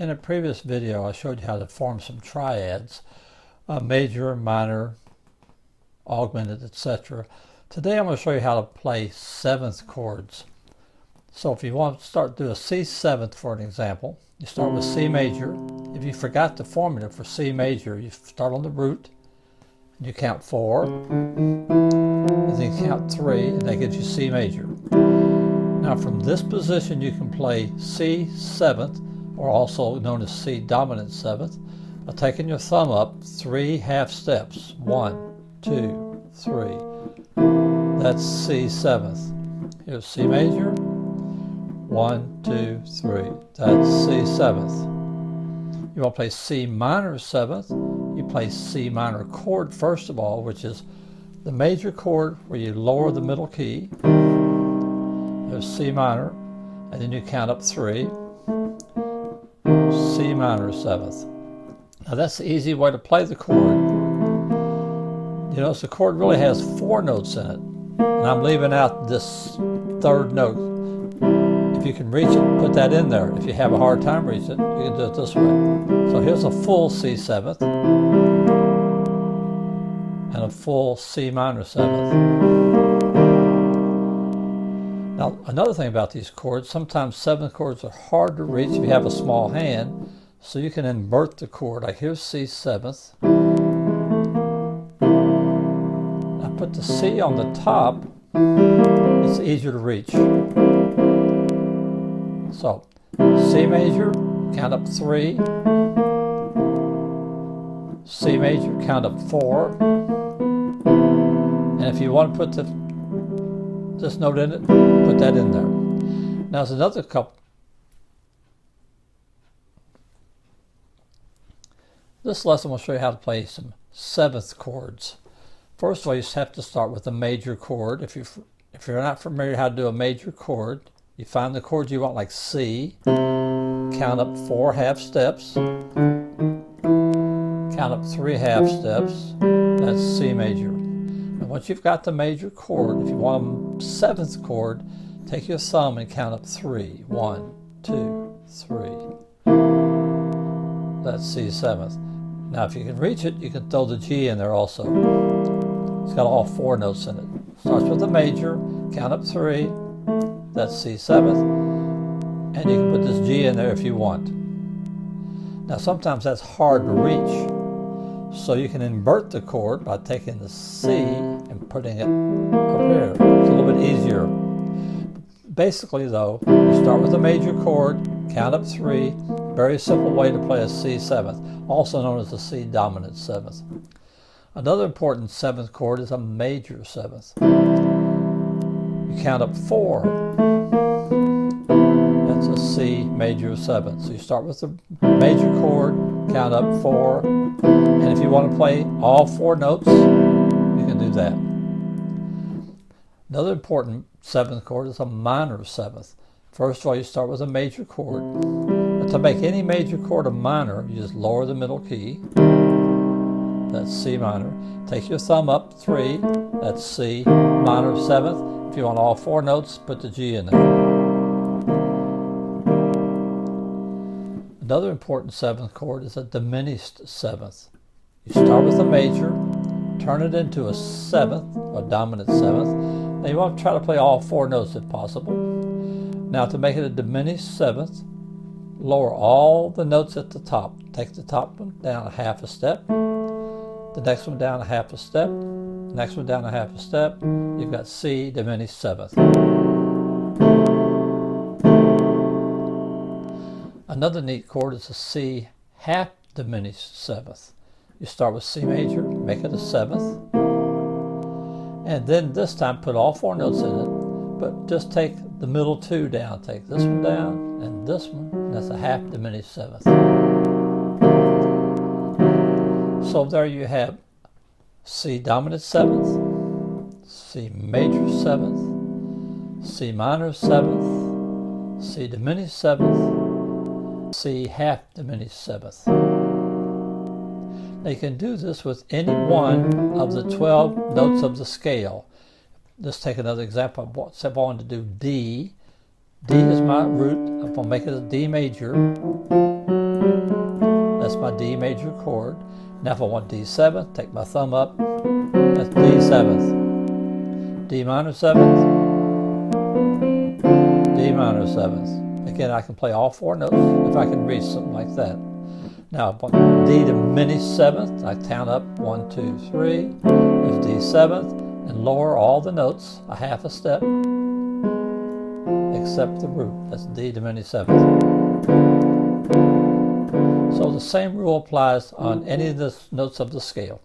In a previous video, I showed you how to form some triads, major, minor, augmented, etc. Today I'm going to show you how to play seventh chords. So if you want to start do a C seventh for an example, you start with C major. If you forgot the formula for C major, you start on the root, and you count 4, and then you count 3, and that gives you C major. Now from this position you can play C seventh, or also known as C dominant seventh, by taking your thumb up 3 half steps. 1, 2, 3. That's C seventh. Here's C major. 1, 2, 3. That's C seventh. You want to play C minor seventh. You play C minor chord first of all, which is the major chord where you lower the middle key. There's C minor, and then you count up 3. C minor seventh. Now that's the easy way to play the chord. You notice the chord really has 4 notes in it, and I'm leaving out this third note. If you can reach it, put that in there. If you have a hard time reaching it, you can do it this way. So here's a full C seventh and a full C minor seventh. Now another thing about these chords, sometimes seventh chords are hard to reach if you have a small hand, so you can invert the chord. Like here's C seventh. I put the C on the top, it's easier to reach. So C major, count up 3. C major, count up 4. And if you want to put this note in it, put that in there. Now there's another couple. This lesson will show you how to play some seventh chords. First of all, you just have to start with a major chord. If you're not familiar how to do a major chord, you find the chords you want, like C, count up 4 half steps, count up 3 half steps, that's C major. And once you've got the major chord, if you want a seventh chord, take your thumb and count up 3. 1, 2, 3. That's C seventh. Now if you can reach it, you can throw the G in there also. It's got all 4 notes in it. Starts with the major, count up 3, that's C seventh, and you can put this G in there if you want. Now sometimes that's hard to reach, so you can invert the chord by taking the C and putting it up here. It's a little bit easier. Basically though, you start with a major chord, count up 3, very simple way to play a C seventh, also known as the C dominant seventh. Another important seventh chord is a major seventh. You count up 4, that's a C major seventh. So you start with the major chord, count up 4, and if you want to play all 4 notes, you can do that. Another important seventh chord is a minor seventh. First of all, you start with a major chord. But to make any major chord a minor, you just lower the middle key. That's C minor. Take your thumb up 3. That's C minor seventh. If you want all 4 notes, put the G in there. Another important seventh chord is a diminished seventh. You start with a major, turn it into a seventh, or dominant seventh. Now you want to try to play all 4 notes if possible. Now to make it a diminished seventh, lower all the notes at the top. Take the top one down a half a step, the next one down a half a step, the next one down a half a step. You've got C diminished seventh. Another neat chord is a C half diminished seventh. You start with C major, make it a seventh, and then this time put all 4 notes in it, but just take the middle 2 down. Take this one down and this one, and that's a half diminished seventh. So there you have C dominant seventh, C major seventh, C minor seventh, C diminished seventh, C half diminished seventh. Now you can do this with any one of the 12 notes of the scale. Let's take another example. If I wanted to do D, D is my root. I'm going to make it a D major. a D major chord. Now if I want D7th, take my thumb up, that's D7th. D minor 7th, D minor 7th. Again, I can play all 4 notes if I can reach something like that. Now I want D diminished 7th, I count up 1, 2, 3, there's D7th, and lower all the notes a half a step, except the root, that's D diminished 7th. So the same rule applies on any of the notes of the scale.